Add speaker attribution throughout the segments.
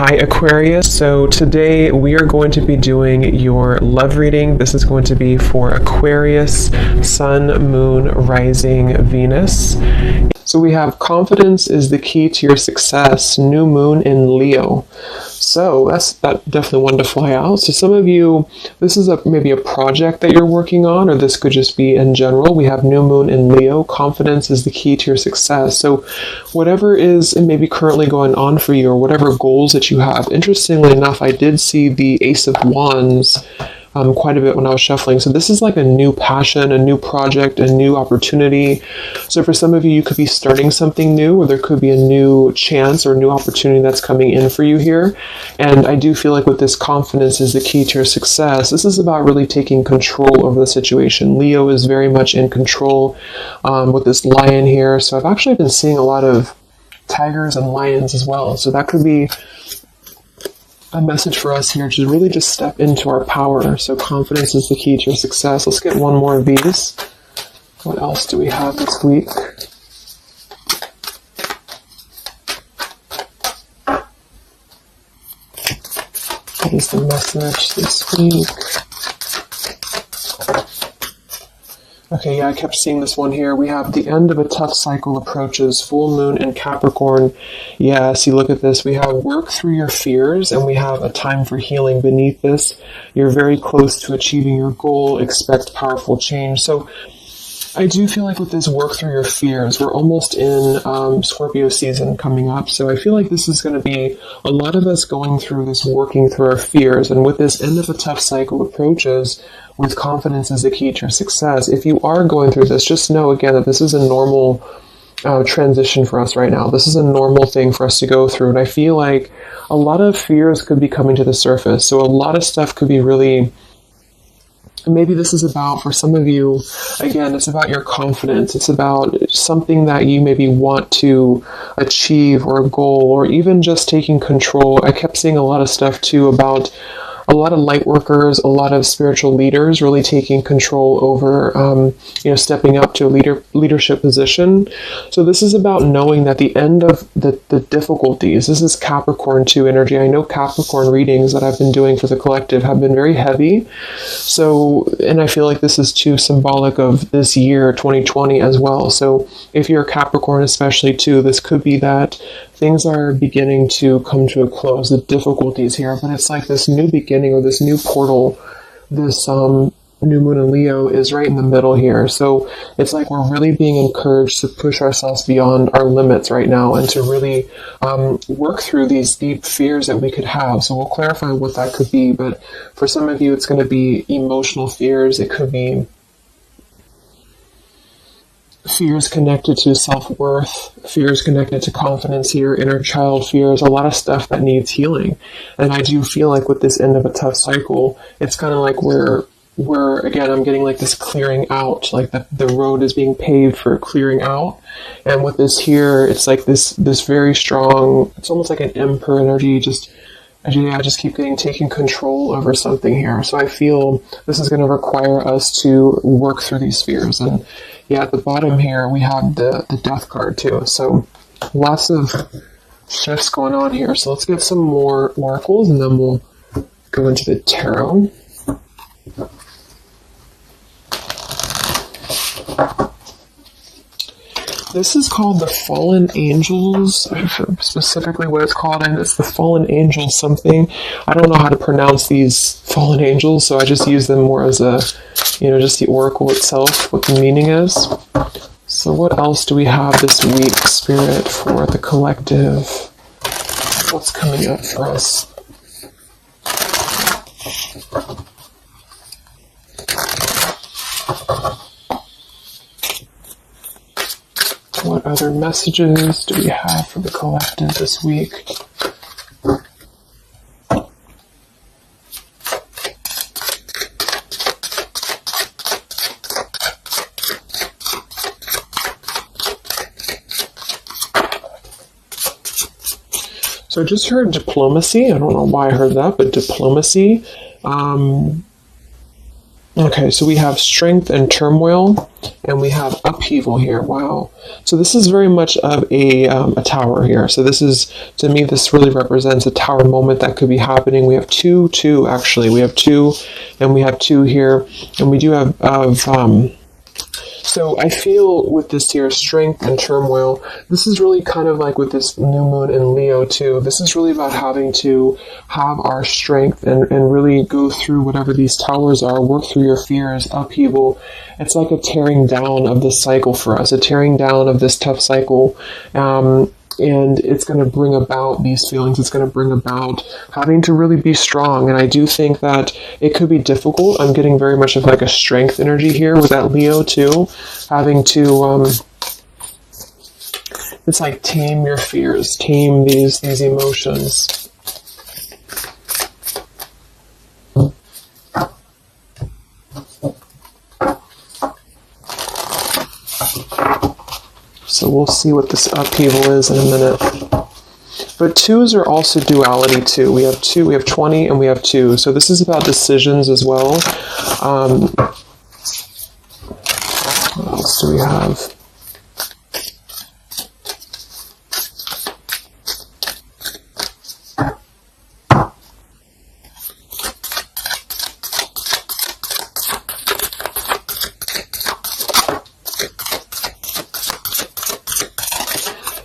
Speaker 1: Hi Aquarius, so today we are going to be doing your love reading. This is going to be for Aquarius, Sun, Moon, Rising, Venus. So we have confidence is the key to your success, new moon in Leo. So that's definitely one to fly out. So some of you, this is maybe a project that you're working on, or this could just be in general. We have new moon in Leo. Confidence is the key to your success. So whatever is maybe currently going on for you, or whatever goals that you have. Interestingly enough, I did see the Ace of Wands quite a bit when I was shuffling. So this is like a new passion, a new project, a new opportunity. So for some of you, you could be starting something new, or there could be a new chance or new opportunity that's coming in for you here. And I do feel like with this confidence is the key to your success. This is about really taking control over the situation. Leo is very much in control with this lion here. So I've actually been seeing a lot of tigers and lions as well. So that could be a message for us here to really just step into our power. So confidence is the key to your success. Let's get one more of these. What else do we have this week? What is the message this week? Okay, yeah, I kept seeing this one here. We have the end of a tough cycle approaches, full moon in Capricorn. Yeah, see, look at this. We have work through your fears, and we have a time for healing beneath this. You're very close to achieving your goal. Expect powerful change. So I do feel like with this work through your fears, we're almost in Scorpio season coming up. So I feel like this is going to be a lot of us going through this working through our fears. And with this end of a tough cycle approaches, with confidence is the key to your success. If you are going through this, just know again that this is a normal transition for us right now. This is a normal thing for us to go through. And I feel like a lot of fears could be coming to the surface. So a lot of stuff could be really... Maybe this is about, for some of you, again, it's about your confidence. It's about something that you maybe want to achieve, or a goal, or even just taking control. I kept seeing a lot of stuff too about a lot of light workers, a lot of spiritual leaders really taking control over, stepping up to a leadership position. So this is about knowing that the end of the difficulties, this is Capricorn 2 energy. I know Capricorn readings that I've been doing for the collective have been very heavy. So, and I feel like this is too symbolic of this year, 2020 as well. So if you're a Capricorn especially too, this could be that things are beginning to come to a close, the difficulties here, but it's like this new beginning or this new portal, this new moon in Leo is right in the middle here. So it's like we're really being encouraged to push ourselves beyond our limits right now and to really work through these deep fears that we could have. So we'll clarify what that could be, but for some of you, it's going to be emotional fears. It could be fears connected to self-worth, fears connected to confidence here, inner child fears, a lot of stuff that needs healing. And I do feel like with this end of a tough cycle, it's kind of like we're again, I'm getting like this clearing out, like the road is being paved for clearing out. And with this here, it's like this very strong, it's almost like an emperor energy, I just keep taking control over something here. So I feel this is going to require us to work through these fears. And yeah, at the bottom here, we have the death card too. So lots of shifts going on here. So let's get some more oracles and then we'll go into the tarot. This is called the Fallen Angels, specifically what it's called, and it's the Fallen Angel something. I don't know how to pronounce these Fallen Angels, so I just use them more as a, just the oracle itself, what the meaning is. So what else do we have this week, Spirit, for the collective? What's coming up for us? What other messages do we have for the collective this week? So I just heard diplomacy. I don't know why I heard that, but diplomacy. Okay, so we have strength and turmoil, and we have upheaval here. Wow. So this is very much of a tower here. So this is, to me, this really represents a tower moment that could be happening. We have two, actually. We have two, and we have two here, and we do have so I feel with this here, strength and turmoil, this is really kind of like with this new moon in Leo too. This is really about having to have our strength and really go through whatever these towers are, work through your fears, upheaval. It's like a tearing down of this cycle for us, a tearing down of this tough cycle. And it's going to bring about these feelings. It's going to bring about having to really be strong. And I do think that it could be difficult. I'm getting very much of like a strength energy here with that Leo too. Having to, it's like tame your fears, tame these emotions. So we'll see what this upheaval is in a minute. But twos are also duality too. We have 2, we have 20, and we have 2. So this is about decisions as well. What else do we have?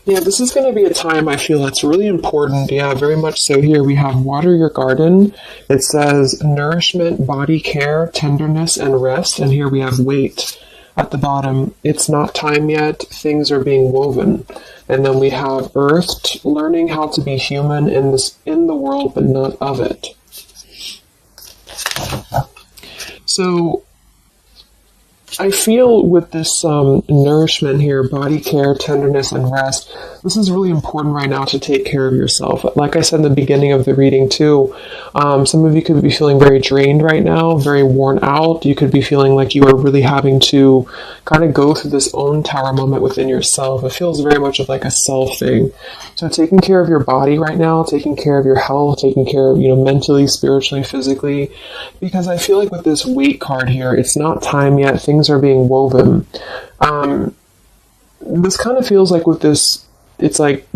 Speaker 1: Yeah, this is going to be a time I feel that's really important. Yeah, very much so. Here we have water your garden. It says nourishment, body care, tenderness, and rest. And here we have wait at the bottom. It's not time yet. Things are being woven. And then we have earth, learning how to be human in the world, but not of it. So I feel with this nourishment here, body care, tenderness, and rest, this is really important right now to take care of yourself. Like I said in the beginning of the reading too, some of you could be feeling very drained right now, very worn out. You could be feeling like you are really having to kind of go through this own tower moment within yourself. It feels very much of like a self thing. So taking care of your body right now, taking care of your health, taking care of, mentally, spiritually, physically, because I feel like with this weight card here, it's not time yet. Things are being woven. This kind of feels like with this, it's like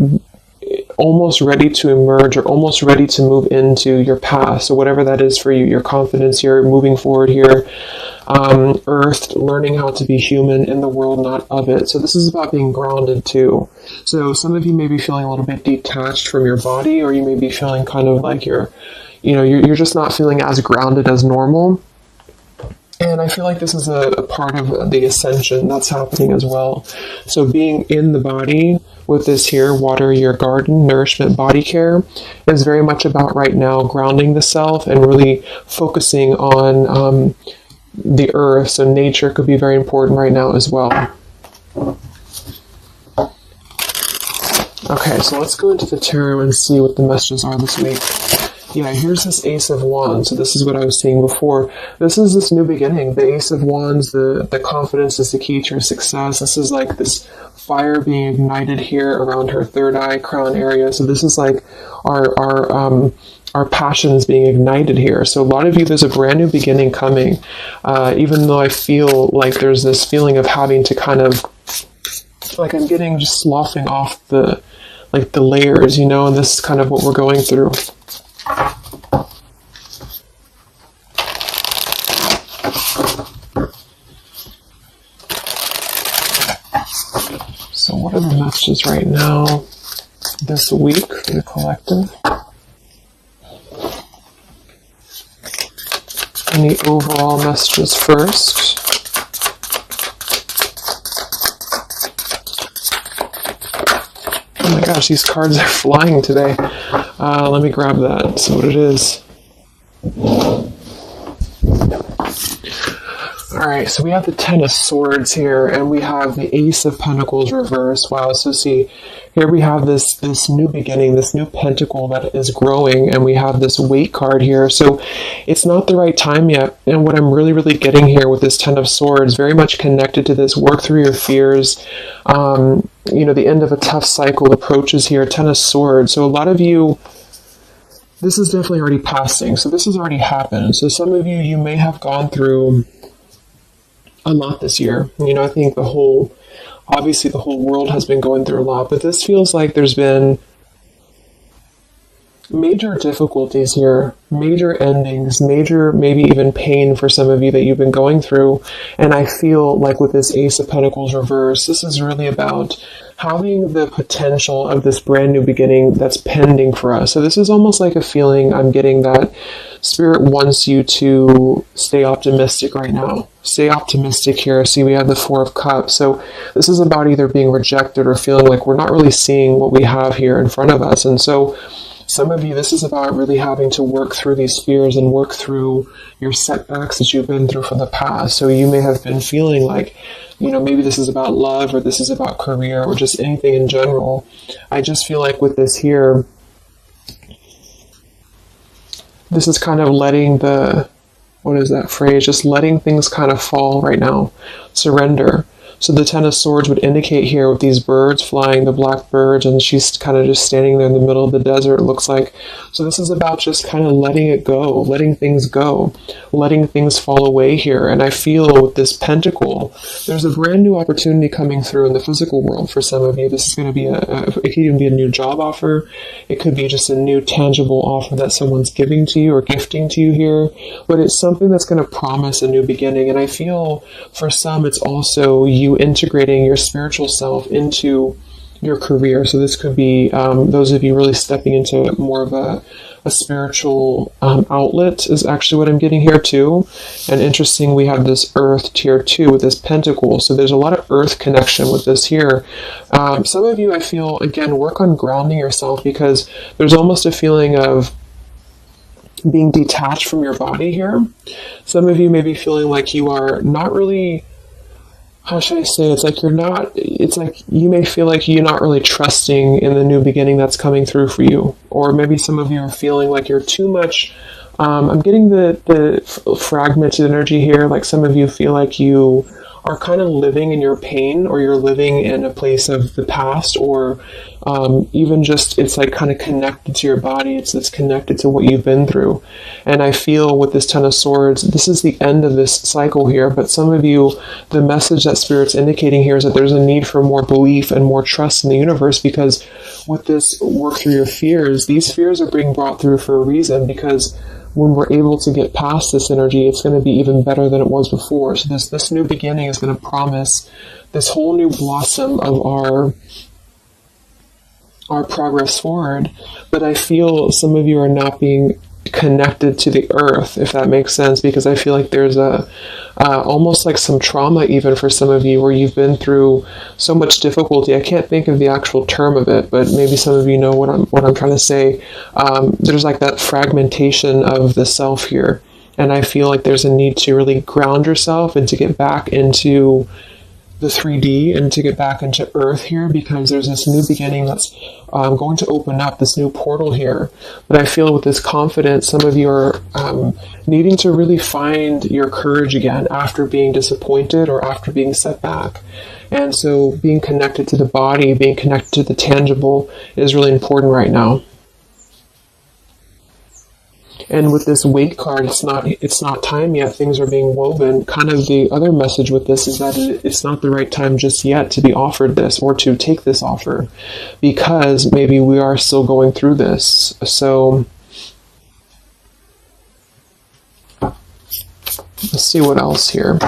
Speaker 1: almost ready to emerge or almost ready to move into your past. So whatever that is for you, your confidence, you're moving forward here. Earth, learning how to be human in the world, not of it. So this is about being grounded too. So some of you may be feeling a little bit detached from your body, or you may be feeling kind of like you're just not feeling as grounded as normal. And I feel like this is a part of the ascension that's happening as well. So being in the body with this here, water your garden, nourishment, body care, is very much about right now grounding the self and really focusing on the earth. So nature could be very important right now as well. Okay, so let's go into the tarot and see what the messages are this week. Yeah, here's this Ace of Wands. So this is what I was saying before. This is this new beginning. The Ace of Wands, the confidence is the key to your success. This is like this fire being ignited here around her third eye crown area. So this is like our passions being ignited here. So a lot of you, there's a brand new beginning coming. Even though I feel like there's this feeling of having to kind of, like I'm getting just sloughing off the layers, and this is kind of what we're going through. So what are the messages right now this week for the collective? Any overall messages first? Oh my gosh, these cards are flying today. Let me grab that, see what it is. Alright, so we have the Ten of Swords here, and we have the Ace of Pentacles reversed. Wow, so see, here we have this new beginning, this new pentacle that is growing, and we have this weight card here. So it's not the right time yet, and what I'm really, really getting here with this Ten of Swords, very much connected to this, work through your fears. The end of a tough cycle approaches here, Ten of Swords. So a lot of you, this is definitely already passing. So this has already happened. So some of you, you may have gone through a lot this year. You know, I think obviously the whole world has been going through a lot, but this feels like there's been major difficulties here, major endings, major maybe even pain for some of you that you've been going through. And I feel like with this Ace of Pentacles reverse, this is really about having the potential of this brand new beginning that's pending for us. So this is almost like a feeling I'm getting that Spirit wants you to stay optimistic right now. Stay optimistic here. See, we have the Four of Cups. So this is about either being rejected or feeling like we're not really seeing what we have here in front of us. And so some of you, this is about really having to work through these fears and work through your setbacks that you've been through from the past. So you may have been feeling like, you know, maybe this is about love or this is about career or just anything in general. I just feel like with this here, this is kind of letting what is that phrase? Just letting things kind of fall right now. Surrender. So the Ten of Swords would indicate here with these birds flying, the black birds, and she's kind of just standing there in the middle of the desert, it looks like. So this is about just kind of letting it go, letting things go, letting things fall away here. And I feel with this pentacle, there's a brand new opportunity coming through in the physical world for some of you. This is going to be it could even be a new job offer. It could be just a new tangible offer that someone's giving to you or gifting to you here. But it's something that's going to promise a new beginning. And I feel for some, it's also you integrating your spiritual self into your career. So this could be those of you really stepping into more of a spiritual outlet is actually what I'm getting here too. And interesting, we have this Earth tier 2 with this pentacle. So there's a lot of Earth connection with this here. Some of you, I feel, again, work on grounding yourself because there's almost a feeling of being detached from your body here. Some of you may be feeling like you are not really, how should I say, it's like you may feel like you're not really trusting in the new beginning that's coming through for you. Or maybe some of you are feeling like you're too much, I'm getting the fragmented energy here, like some of you feel like you are kind of living in your pain, or you're living in a place of the past, or even just it's like kind of connected to your body. It's connected to what you've been through. And I feel with this Ten of Swords, this is the end of this cycle here. But some of you, the message that Spirit's indicating here is that there's a need for more belief and more trust in the universe, because with this work through your fears, these fears are being brought through for a reason, because when we're able to get past this energy, it's going to be even better than it was before. So this new beginning is going to promise this whole new blossom of our progress forward. But I feel some of you are not being connected to the earth, if that makes sense, because I feel like there's almost like some trauma even for some of you, where you've been through so much difficulty. I can't think of the actual term of it, but maybe some of you know what I'm trying to say. There's like that fragmentation of the self here, and I feel like there's a need to really ground yourself and to get back into the 3D and to get back into Earth here, because there's this new beginning that's going to open up, this new portal here. But I feel with this confidence, some of you are needing to really find your courage again after being disappointed or after being set back. And so being connected to the body, being connected to the tangible is really important right now. And with this weight card, it's not time yet. Things are being woven. Kind of the other message with this is that it's not the right time just yet to be offered this or to take this offer, because maybe we are still going through this. So let's see what else here.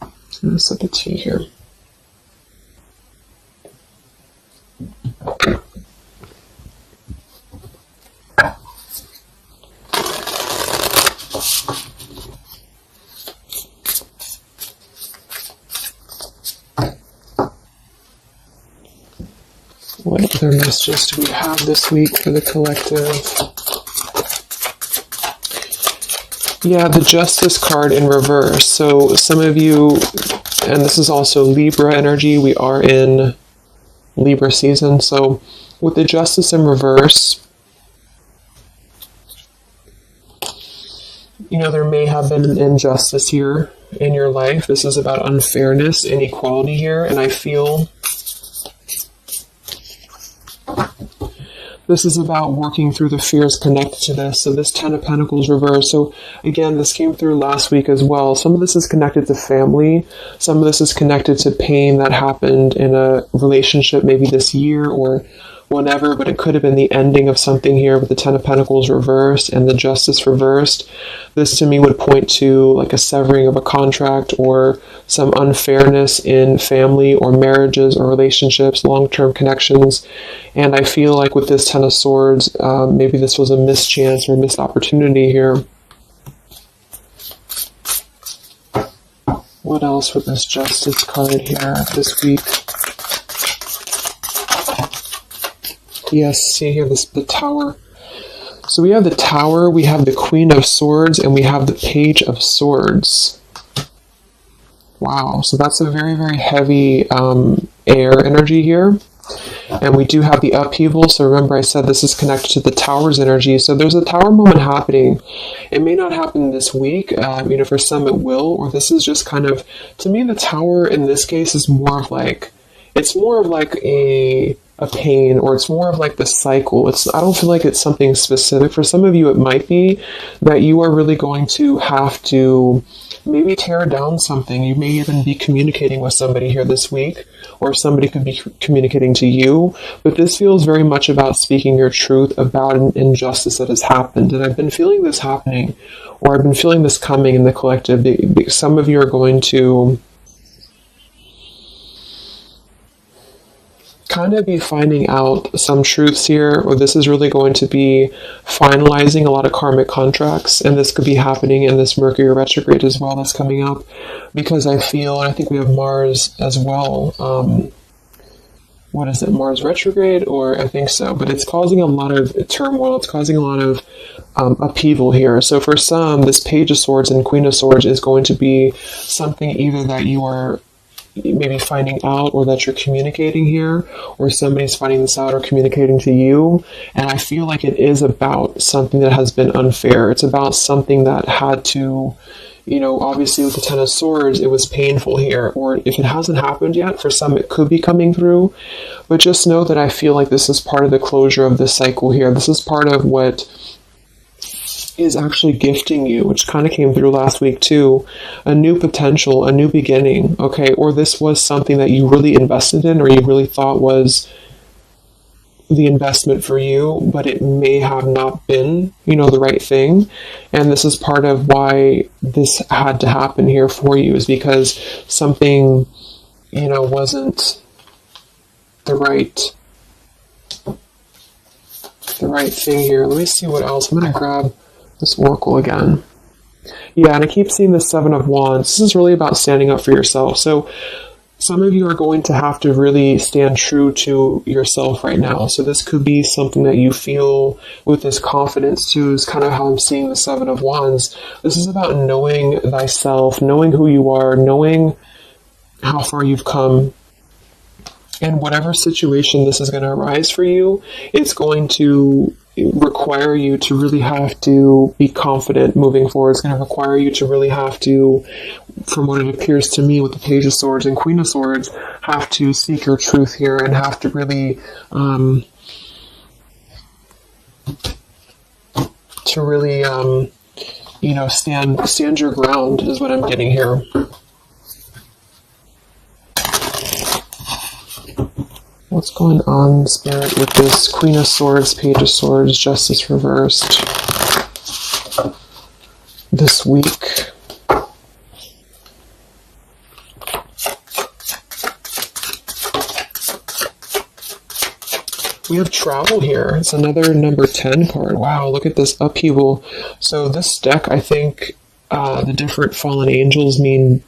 Speaker 1: I'm going to set the tea here. What other messages do we have this week for the collective? Yeah, the Justice card in reverse. So some of you, and this is also Libra energy, we are in Libra season. So with the Justice in reverse, you know, there may have been an injustice here in your life. This is about unfairness, inequality here, and I feel This is about working through the fears connected to this. So this 10 of Pentacles reversed. So again, this came through last week as well. Some of this is connected to family. Some of this is connected to pain that happened in a relationship maybe this year or whenever, but it could have been the ending of something here with the 10 of Pentacles reversed and the Justice reversed. This to me would point to like a severing of a contract or some unfairness in family or marriages or relationships, long-term connections. And I feel like with this 10 of Swords, maybe this was a mischance or missed opportunity here. What else with this Justice card here this week? Yes, see here, the Tower. So we have the Tower, we have the Queen of Swords, and we have the Page of Swords. Wow, so that's a very, very heavy air energy here. And we do have the upheaval, so remember I said this is connected to the Tower's energy. So there's a Tower moment happening. It may not happen this week, for some it will, or this is just kind of, to me the Tower in this case is more of like, it's more of like a pain, or it's more of like the cycle. I don't feel like it's something specific. For some of you, it might be that you are really going to have to maybe tear down something. You may even be communicating with somebody here this week, or somebody could be communicating to you. But this feels very much about speaking your truth about an injustice that has happened. And I've been feeling this happening, or I've been feeling this coming in the collective. Some of you are going to kind of be finding out some truths here, or this is really going to be finalizing a lot of karmic contracts, and this could be happening in this Mercury retrograde as well that's coming up, because I feel, and I think we have Mars as well, what is it, Mars retrograde, or I think so, but it's causing a lot of turmoil, it's causing a lot of upheaval here. So for some, this Page of Swords and Queen of Swords is going to be something either that you are maybe finding out, or that you're communicating here, or somebody's finding this out or communicating to you. And I feel like it is about something that has been unfair. It's about something that had to, obviously with the 10 of Swords, it was painful here, or if it hasn't happened yet, for some it could be coming through. But just know that I feel like this is part of the closure of this cycle here. This is part of what is actually gifting you, which kind of came through last week too, a new potential, a new beginning, okay? Or this was something that you really invested in, or you really thought was the investment for you, but it may have not been, the right thing. And this is part of why this had to happen here for you, is because something, wasn't the right thing here. Let me see what else. I'm going to grab this Oracle again. Yeah, and I keep seeing the 7 of Wands. This is really about standing up for yourself. So some of you are going to have to really stand true to yourself right now. So this could be something that you feel with this confidence too, is kind of how I'm seeing the 7 of Wands. This is about knowing thyself, knowing who you are, knowing how far you've come. And whatever situation this is going to arise for you, it's going to require you to really have to be confident moving forward. It's going to require you to really have to, from what it appears to me with the Page of Swords and Queen of Swords, have to seek your truth here and have to really, stand your ground is what I'm getting here. What's going on, Spirit, with this Queen of Swords, Page of Swords, Justice reversed this week? We have travel here. It's another number 10 card. Wow, look at this upheaval. So this deck, I think the different fallen angels mean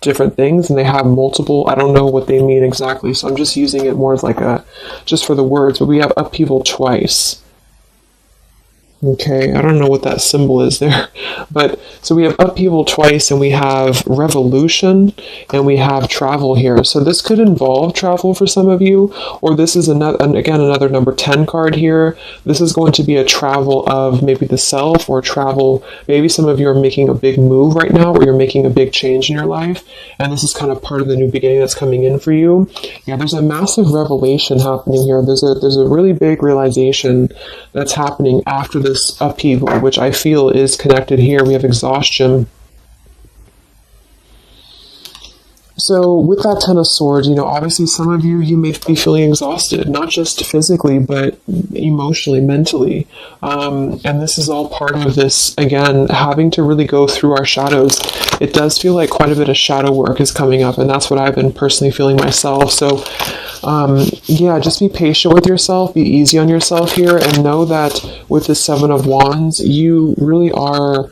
Speaker 1: different things, and they have multiple, I don't know what they mean exactly, so I'm just using it more as like just for the words, but we have upheaval twice. Okay, I don't know what that symbol is there, but so we have upheaval twice, and we have revolution, and we have travel here. So this could involve travel for some of you, or this is another number 10 card here. This is going to be a travel of maybe the self, or travel. Maybe some of you are making a big move right now, or you're making a big change in your life, and this is kind of part of the new beginning that's coming in for you. Yeah, there's a massive revelation happening here. There's a really big realization that's happening after this upheaval, which I feel is connected here. We have exhaustion. So with that Ten of Swords, obviously some of you may be feeling exhausted, not just physically, but emotionally, mentally. And this is all part of this, again, having to really go through our shadows. It does feel like quite a bit of shadow work is coming up, and that's what I've been personally feeling myself. So yeah, just be patient with yourself, be easy on yourself here, and know that with the Seven of Wands, you really are...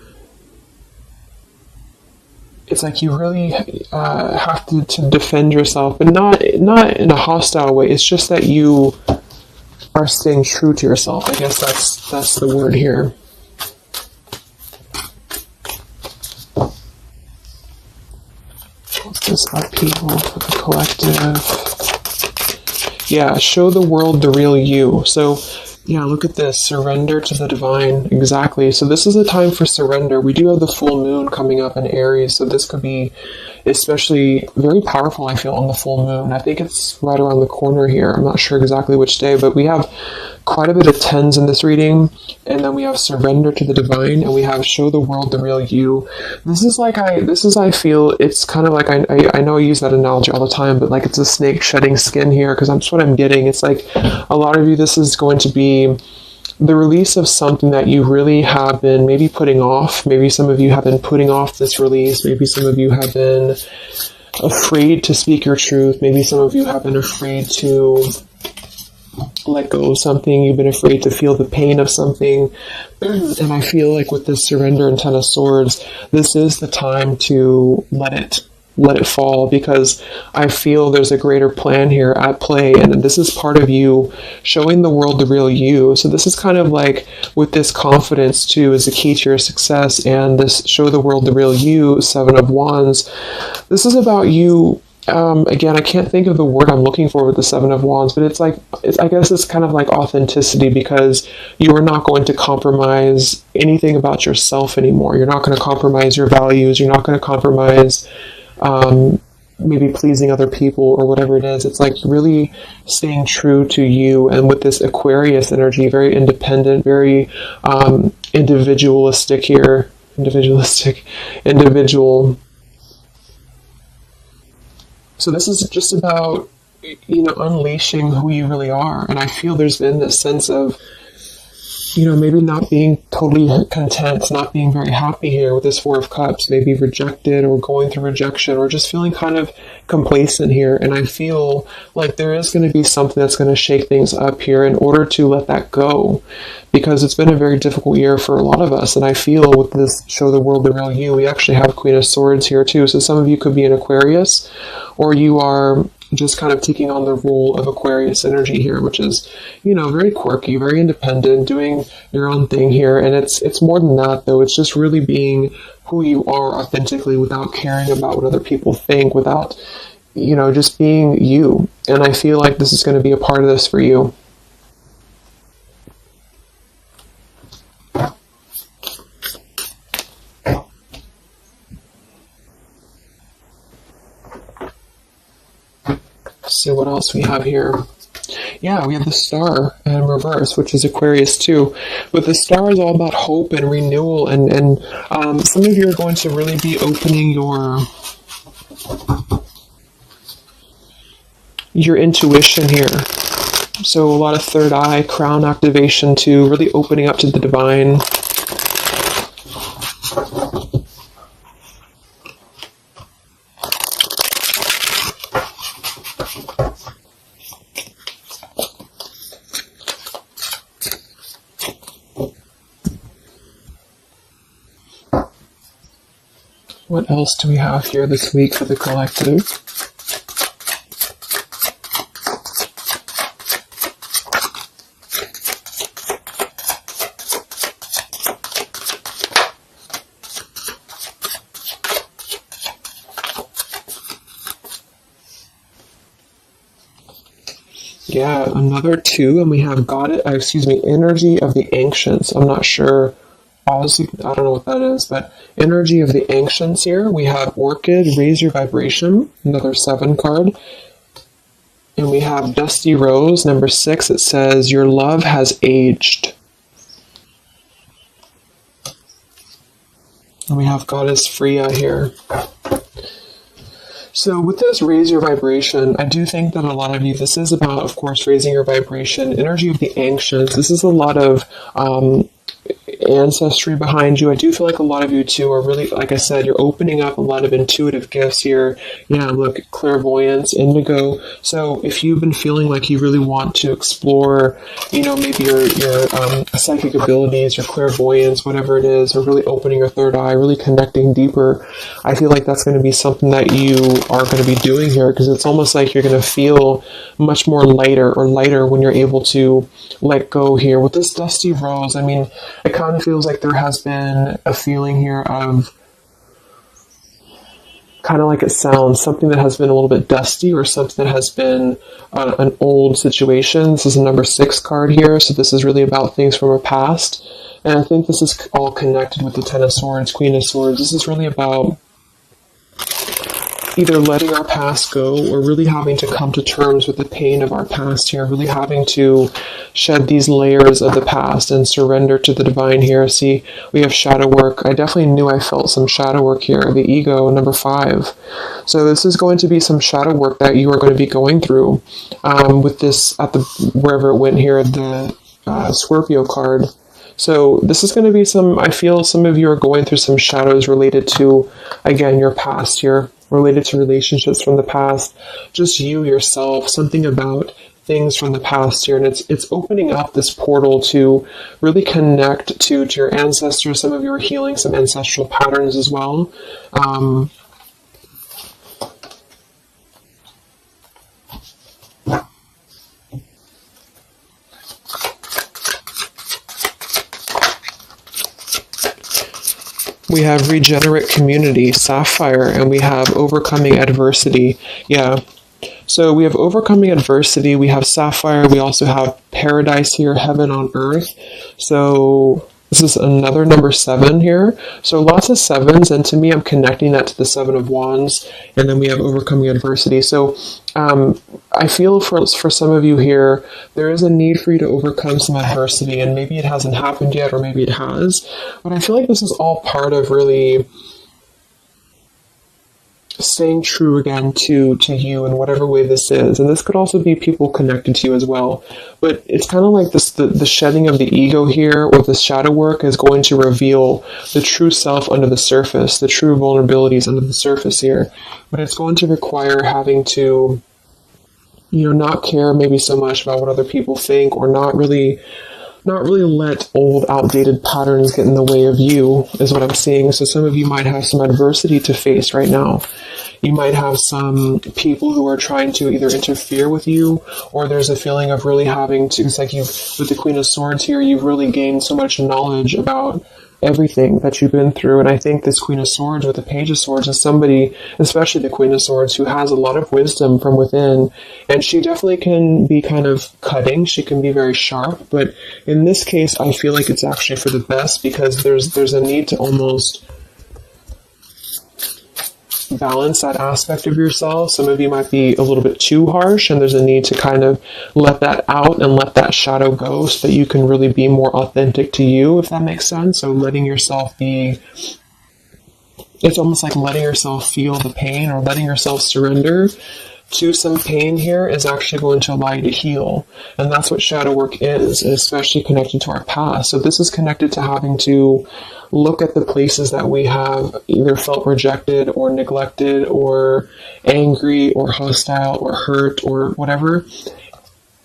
Speaker 1: It's like you really have to defend yourself, but not in a hostile way. It's just that you are staying true to yourself. I guess that's the word here. What's this upheaval for the collective? Yeah, show the world the real you. So yeah, look at this. Surrender to the divine. Exactly. So this is a time for surrender. We do have the full moon coming up in Aries, so this could be especially very powerful, I feel, on the full moon. I think it's right around the corner here. I'm not sure exactly which day, but we have quite a bit of tens in this reading, and then we have surrender to the divine, and we have show the world the real you. I feel, it's kind of like, I know I use that analogy all the time, but like it's a snake shedding skin here, because that's what I'm getting. It's like a lot of you, this is going to be the release of something that you really have been maybe putting off. Maybe some of you have been putting off this release. Maybe some of you have been afraid to speak your truth. Maybe some of you have been afraid to let go of something. You've been afraid to feel the pain of something. And I feel like with this surrender and Ten of Swords, this is the time to let it fall, because I feel there's a greater plan here at play, and this is part of you showing the world the real you. So this is kind of like with this confidence too is the key to your success, and this show the world the real you, Seven of Wands. This is about you. Again, I can't think of the word I'm looking for with the Seven of Wands, but I guess it's kind of like authenticity, because you are not going to compromise anything about yourself anymore. You're not going to compromise your values. You're not going to compromise maybe pleasing other people or whatever it is. It's like really staying true to you. And with this Aquarius energy, very independent, very individualistic here. Individual. So this is just about, unleashing who you really are. And I feel there's been this sense of, maybe not being totally content, not being very happy here with this Four of Cups, maybe rejected or going through rejection, or just feeling kind of complacent here. And I feel like there is going to be something that's going to shake things up here in order to let that go, because it's been a very difficult year for a lot of us. And I feel with this show the world the real you, we actually have Queen of Swords here too. So some of you could be an Aquarius, or you are just kind of taking on the role of Aquarius energy here, which is, very quirky, very independent, doing your own thing here. And it's more than that, though. It's just really being who you are authentically, without caring about what other people think, without, just being you. And I feel like this is going to be a part of this for you. See what else we have here. Yeah, we have the Star in reverse, which is Aquarius too. But the Star is all about hope and renewal, and some of you are going to really be opening your intuition here. So a lot of third eye, crown activation too, really opening up to the divine. What else do we have here this week for the collective? Yeah, another 2, and we have energy of the ancients. I'm not sure. Honestly, I don't know what that is, but energy of the ancients here. We have Orchid, raise your vibration, another 7 card. And we have Dusty Rose, number 6. It says, your love has aged. And we have Goddess Freya here. So with this raise your vibration, I do think that a lot of you, this is about, of course, raising your vibration, energy of the ancients. This is a lot of ancestry behind you. I do feel like a lot of you too are really, like I said, you're opening up a lot of intuitive gifts here. Yeah, look, clairvoyance, indigo. So if you've been feeling like you really want to explore, maybe your psychic abilities, your clairvoyance, whatever it is, or really opening your third eye, really connecting deeper, I feel like that's going to be something that you are going to be doing here, because it's almost like you're going to feel much more lighter when you're able to let go here. With this Dusty Rose, I mean, it kind of feels like there has been a feeling here of, kind of like it sounds, something that has been a little bit dusty, or something that has been an old situation. This is a number 6 card here, so this is really about things from our past. And I think this is all connected with the Ten of Swords, Queen of Swords. This is really about either letting our past go, or really having to come to terms with the pain of our past here, really having to shed these layers of the past and surrender to the divine here. See, we have shadow work. I definitely knew I felt some shadow work here. The ego, number 5. So this is going to be some shadow work that you are going to be going through with this, wherever it went here, the Scorpio card. So this is going to be I feel some of you are going through some shadows related to, again, your past here, related to relationships from the past, just you yourself, something about things from the past here. And it's opening up this portal to really connect to your ancestors. Some of you are healing some ancestral patterns as well. We have regenerate community, sapphire, and we have overcoming adversity. Yeah. So we have overcoming adversity, we have sapphire, we also have paradise here, heaven on earth. So this is another number 7 here. So lots of 7s, and to me, I'm connecting that to the 7 of Wands, and then we have overcoming adversity. So I feel for some of you here, there is a need for you to overcome some adversity, and maybe it hasn't happened yet, or maybe it has. But I feel like this is all part of really staying true again to you in whatever way this is. And this could also be people connected to you as well. But it's kind of like this, the shedding of the ego here, or the shadow work, is going to reveal the true self under the surface, the true vulnerabilities under the surface here. But it's going to require having to, not care maybe so much about what other people think, or not really let old, outdated patterns get in the way of you, is what I'm seeing. So some of you might have some adversity to face right now. You might have some people who are trying to either interfere with you, or there's a feeling of really having to, it's like with the Queen of Swords here, you've really gained so much knowledge about everything that you've been through. And I think this Queen of Swords with the Page of Swords is somebody, especially the Queen of Swords, who has a lot of wisdom from within. And she definitely can be kind of cutting. She can be very sharp. But in this case, I feel like it's actually for the best, because there's a need to almost balance that aspect of yourself. Some of you might be a little bit too harsh, and there's a need to kind of let that out and let that shadow go, so that you can really be more authentic to you, if that makes sense. So letting yourself be, it's almost like letting yourself feel the pain, or letting yourself surrender to some pain here is actually going to allow you to heal. And that's what shadow work is, especially connected to our past. So this is connected to having to look at the places that we have either felt rejected or neglected or angry or hostile or hurt or whatever,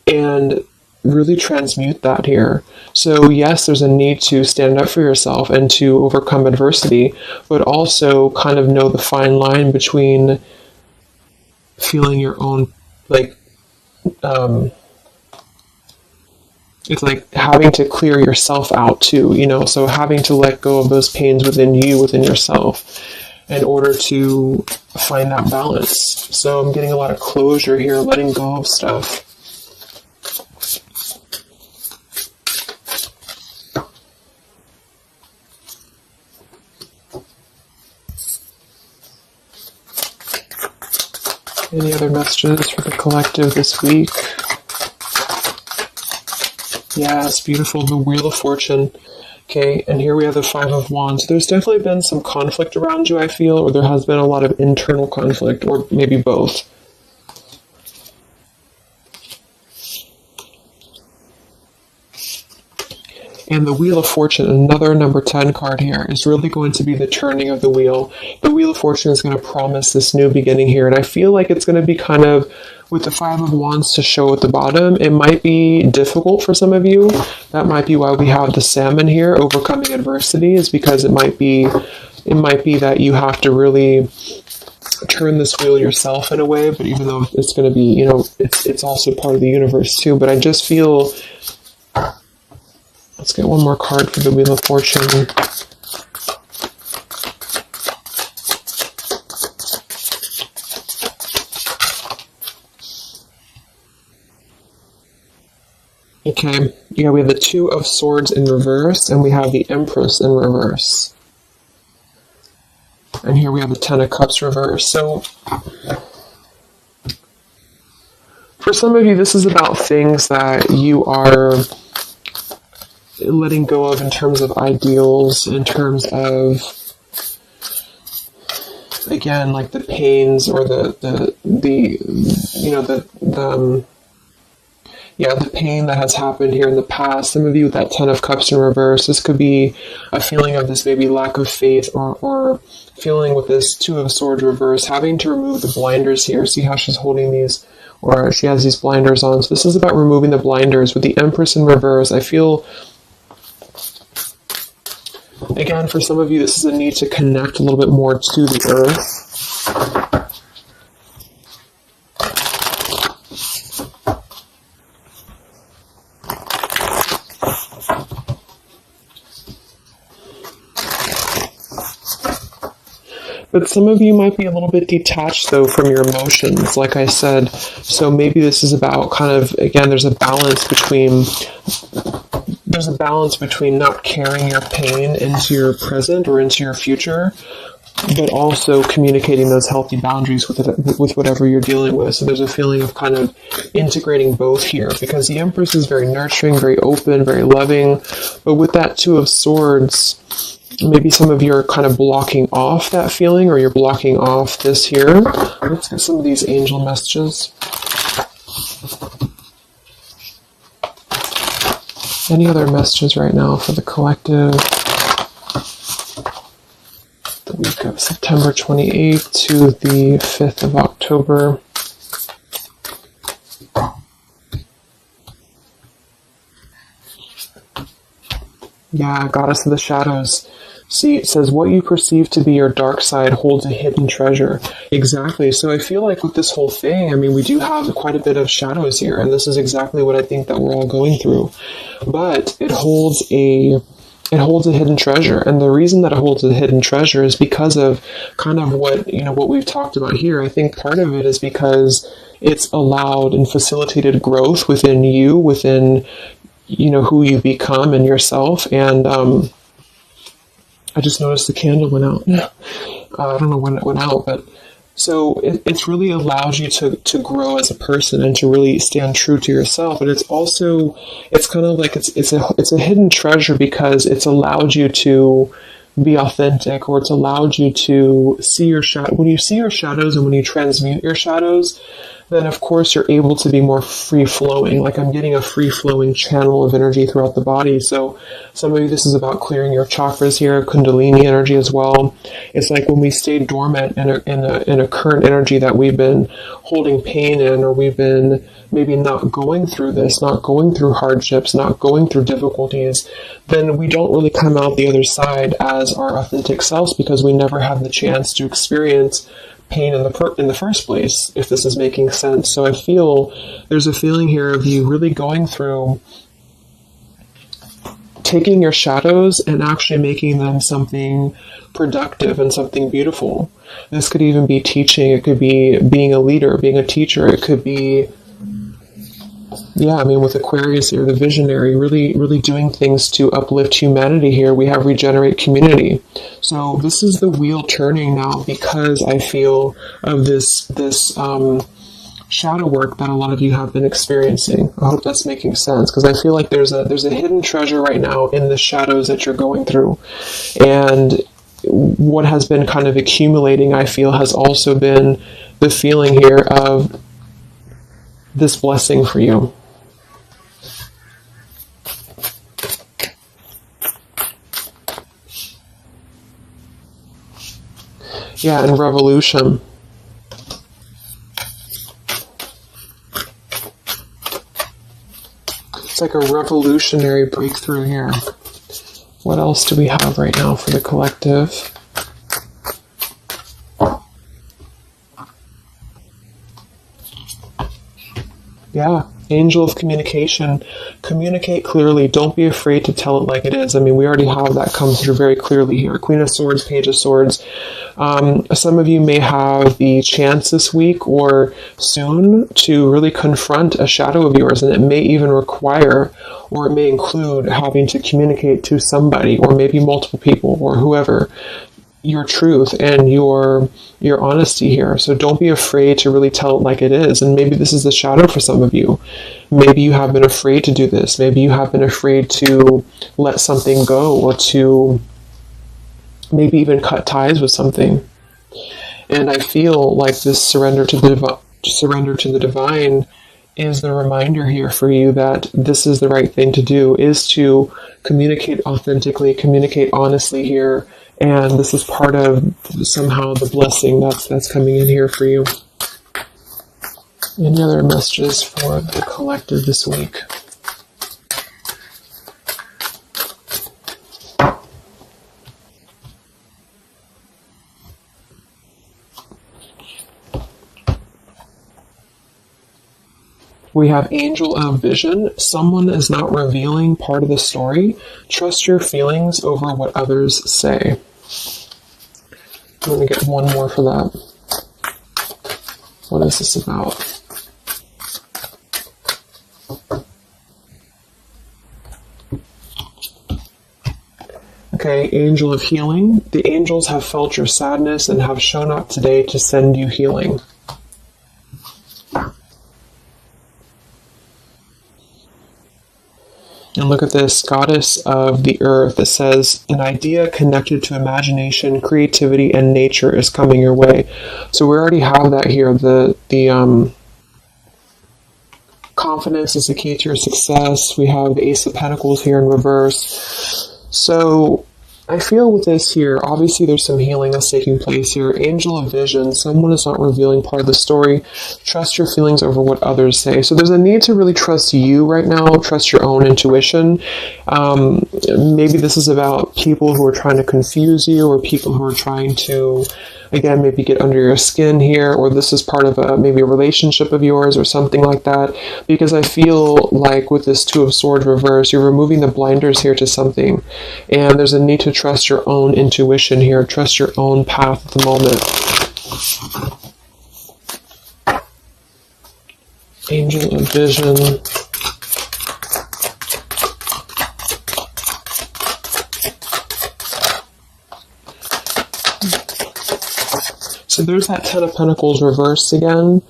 Speaker 1: and really transmute that here. So yes, there's a need to stand up for yourself and to overcome adversity, but also kind of know the fine line between feeling your own, like, it's like having to clear yourself out too, so having to let go of those pains within you, within yourself, in order to find that balance. So I'm getting a lot of closure here, letting go of stuff. Any other messages for the collective this week? Yes, beautiful. The Wheel of Fortune. Okay, and here we have the Five of Wands. There's definitely been some conflict around you, I feel, or there has been a lot of internal conflict, or maybe both. And the Wheel of Fortune, another number 10 card here, is really going to be the turning of the wheel. The Wheel of Fortune is going to promise this new beginning here, and I feel like it's going to be kind of, with the Five of Wands to show at the bottom, it might be difficult for some of you. That might be why we have the Salmon here, overcoming adversity, is because it might be that you have to really turn this wheel yourself in a way, but even though it's going to be, it's also part of the universe too, but I just feel... Let's get one more card for the Wheel of Fortune. Okay, yeah, we have the Two of Swords in reverse, and we have the Empress in reverse. And here we have the Ten of Cups reverse. So, for some of you, this is about things that you are letting go of in terms of ideals, in terms of, again, like the pains or the pain that has happened here in the past. Some of you with that Ten of Cups in reverse, this could be a feeling of this maybe lack of faith, or feeling with this Two of Swords reverse, having to remove the blinders here. See how she's holding these, or she has these blinders on. So this is about removing the blinders. With the Empress in reverse, I feel, again, for some of you, this is a need to connect a little bit more to the earth. But some of you might be a little bit detached, though, from your emotions, like I said. So maybe this is about kind of, again, there's a balance between not carrying your pain into your present or into your future, but also communicating those healthy boundaries with whatever you're dealing with. So there's a feeling of kind of integrating both here, because the Empress is very nurturing, very open, very loving. But with that Two of Swords, maybe some of you are kind of blocking off that feeling, or you're blocking off this here. Let's get some of these angel messages. Any other messages right now for the collective? The week of September 28th to the 5th of October. Yeah, Goddess of the Shadows. See, it says, what you perceive to be your dark side holds a hidden treasure. Exactly. So I feel like with this whole thing, I mean, we do have quite a bit of shadows here, and this is exactly what I think that we're all going through. But it holds a hidden treasure, and the reason that it holds a hidden treasure is because of kind of what we've talked about here. I think part of it is because it's allowed and facilitated growth within you, within who you become and yourself. And I just noticed the candle went out. I don't know when it went out, but so it's really allowed you to grow as a person and to really stand true to yourself. And it's kind of like it's a hidden treasure because it's allowed you to be authentic, or it's allowed you to see your shadow. When you see your shadows and when you transmute your shadows, then of course you're able to be more free-flowing. Like I'm getting a free-flowing channel of energy throughout the body. So some of you, this is about clearing your chakras here, Kundalini energy as well. It's like when we stay dormant in a current energy that we've been holding pain in, or we've been maybe not going through this, not going through hardships, not going through difficulties, then we don't really come out the other side as our authentic selves, because we never have the chance to experience pain in the first place, if this is making sense. So I feel there's a feeling here of you really going through taking your shadows and actually making them something productive and something beautiful. This could even be teaching. It could be being a leader, being a teacher. It could be Yeah, I mean, with Aquarius here, the visionary, really doing things to uplift humanity here. We have regenerate community. So this is the wheel turning now, because I feel of this shadow work that a lot of you have been experiencing. I hope that's making sense, because I feel like there's a hidden treasure right now in the shadows that you're going through. And what has been kind of accumulating, I feel, has also been the feeling here of this blessing for you. Yeah, and revolution. It's like a revolutionary breakthrough here. What else do we have right now for the collective? Yeah, angel of communication. Communicate clearly. Don't be afraid to tell it like it is. I mean, we already have that come through very clearly here. Queen of Swords, Page of Swords. Some of you may have the chance this week or soon to really confront a shadow of yours, and it may even require, or it may include, having to communicate to somebody, or maybe multiple people, or whoever, your truth and your honesty here. So don't be afraid to really tell it like it is. And maybe this is the shadow for some of you. Maybe you have been afraid to do this. Maybe you have been afraid to let something go, or to maybe even cut ties with something. And I feel like this surrender to the divine is the reminder here for you that this is the right thing to do, is to communicate authentically, communicate honestly here. And this is part of somehow the blessing that's coming in here for you. Any other messages for the collective this week? We have Angel of Vision. Someone is not revealing part of the story. Trust your feelings over what others say. I'm going to get one more for that. What is this about? Okay, Angel of Healing. The angels have felt your sadness and have shown up today to send you healing. And look at this, Goddess of the Earth. It says, an idea connected to imagination, creativity, and nature is coming your way. So we already have that here. The confidence is the key to your success. We have the Ace of Pentacles here in reverse. So I feel with this here, obviously there's some healing that's taking place here. Angel of Vision, someone is not revealing part of the story. Trust your feelings over what others say. So there's a need to really trust you right now, trust your own intuition. Maybe this is about people who are trying to confuse you, or people who are trying to, again, maybe get under your skin here, or this is part of maybe a relationship of yours or something like that. Because I feel like with this Two of Swords reverse, you're removing the blinders here to something. And there's a need to trust your own intuition here, trust your own path at the moment. Angel of Vision. So there's that Ten of Pentacles reversed again.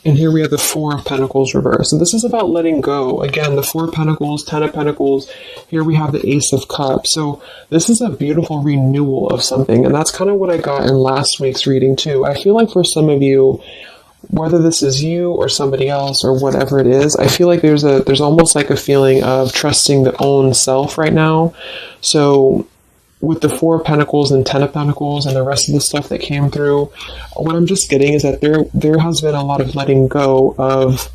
Speaker 1: And here we have the Four of Pentacles reversed. So this is about letting go. Again, the Four of Pentacles, Ten of Pentacles. Here we have the Ace of Cups. So this is a beautiful renewal of something. And that's kind of what I got in last week's reading too. I feel like for some of you, whether this is you or somebody else or whatever it is, I feel like there's almost like a feeling of trusting the own self right now. So with the Four of Pentacles and Ten of Pentacles and the rest of the stuff that came through, what I'm just getting is that there has been a lot of letting go of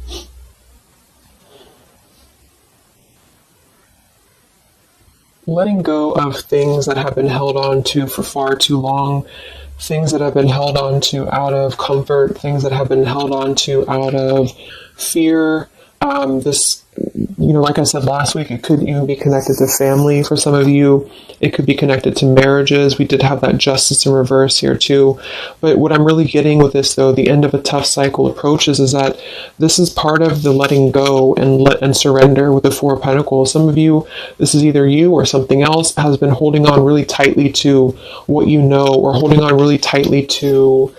Speaker 1: things that have been held on to for far too long, things that have been held on to out of comfort, things that have been held on to out of fear. This like I said last week, it could even be connected to family for some of you. It could be connected to marriages. We did have that justice in reverse here too. But what I'm really getting with this, though, the end of a tough cycle approaches, is that this is part of the letting go and surrender with the Four of Pentacles. Some of you, this is either you or something else, has been holding on really tightly to what you know, or holding on really tightly to,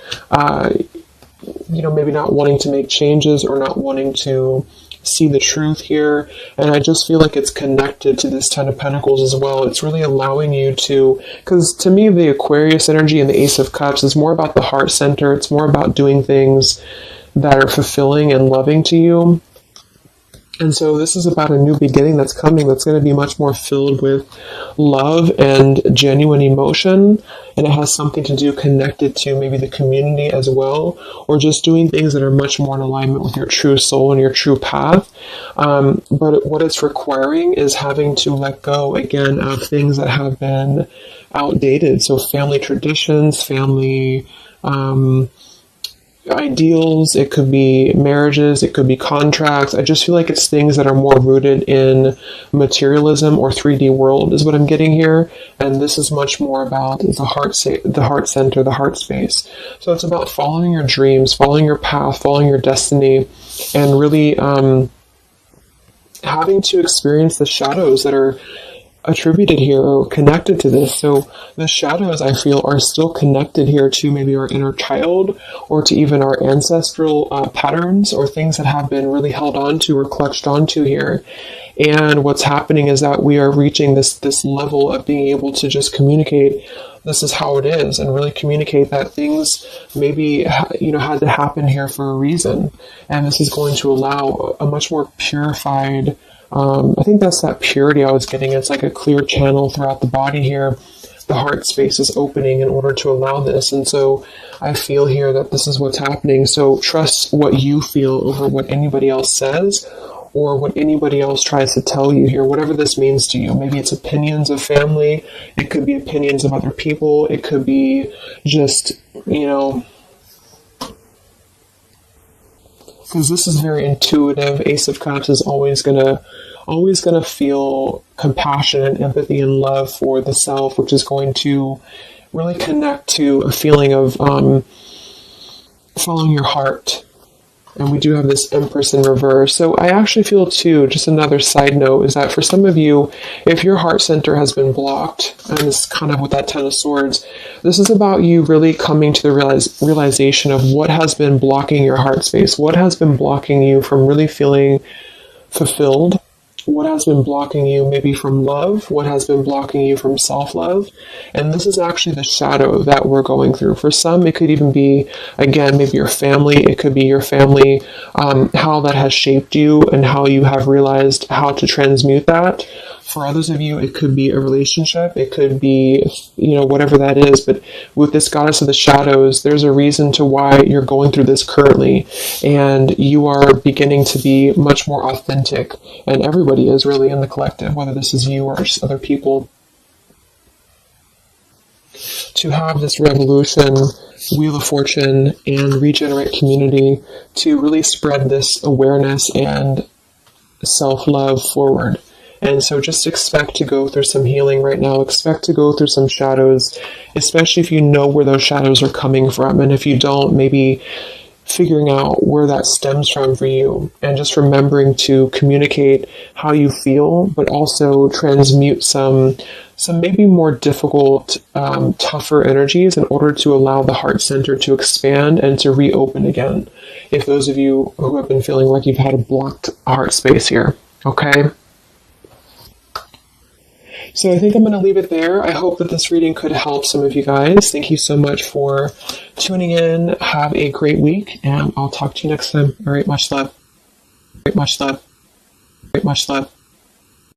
Speaker 1: maybe not wanting to make changes or not wanting to see the truth here. And I just feel like it's connected to this Ten of Pentacles as well. It's really allowing you to, because to me, the Aquarius energy and the Ace of Cups is more about the heart center. It's more about doing things that are fulfilling and loving to you. And so this is about a new beginning that's coming, that's going to be much more filled with love and genuine emotion. And it has something to do connected to maybe the community as well, or just doing things that are much more in alignment with your true soul and your true path. But what it's requiring is having to let go again of things that have been outdated. So family traditions, family ideals, it could be marriages, it could be contracts. I just feel like it's things that are more rooted in materialism or 3D world is what I'm getting here. And this is much more about the heart center, the heart space. So it's about following your dreams, following your path, following your destiny, and really having to experience the shadows that are attributed here or connected to this. So the shadows, I feel, are still connected here to maybe our inner child, or to even our ancestral patterns, or things that have been really held onto or clutched onto here. And what's happening is that we are reaching this level of being able to just communicate, this is how it is, and really communicate that things maybe had to happen here for a reason. And this is going to allow a much more purified, I think that's that purity I was getting. It's like a clear channel throughout the body here. The heart space is opening in order to allow this. And so I feel here that this is what's happening. So trust what you feel over what anybody else says, or what anybody else tries to tell you here, whatever this means to you. Maybe it's opinions of family. It could be opinions of other people. It could be just, because this is very intuitive. Ace of Cups is always gonna feel compassion and empathy and love for the self, which is going to really connect to a feeling of following your heart. And we do have this Empress in reverse. So I actually feel too, just another side note, is that for some of you, if your heart center has been blocked, and this is kind of with that Ten of Swords, this is about you really coming to the realization of what has been blocking your heart space, what has been blocking you from really feeling fulfilled, what has been blocking you maybe from love, what has been blocking you from self-love. And this is actually the shadow that we're going through. For some, it could even be, again, maybe your family. It could be your family, how that has shaped you and how you have realized how to transmute that. For others of you, it could be a relationship. It could be, whatever that is. But with this Goddess of the Shadows, there's a reason to why you're going through this currently. And you are beginning to be much more authentic. And everybody is really in the collective, whether this is you or other people. To have this revolution, Wheel of Fortune, and Regenerate Community to really spread this awareness and self-love forward. And so just expect to go through some healing right now. Expect to go through some shadows, especially if you know where those shadows are coming from. And if you don't, maybe figuring out where that stems from for you. And just remembering to communicate how you feel, but also transmute some maybe more difficult, tougher energies in order to allow the heart center to expand and to reopen again. If those of you who have been feeling like you've had a blocked heart space here, okay? So I think I'm going to leave it there. I hope that this reading could help some of you guys. Thank you so much for tuning in. Have a great week, and I'll talk to you next time. All right, much love. Much love. Much love.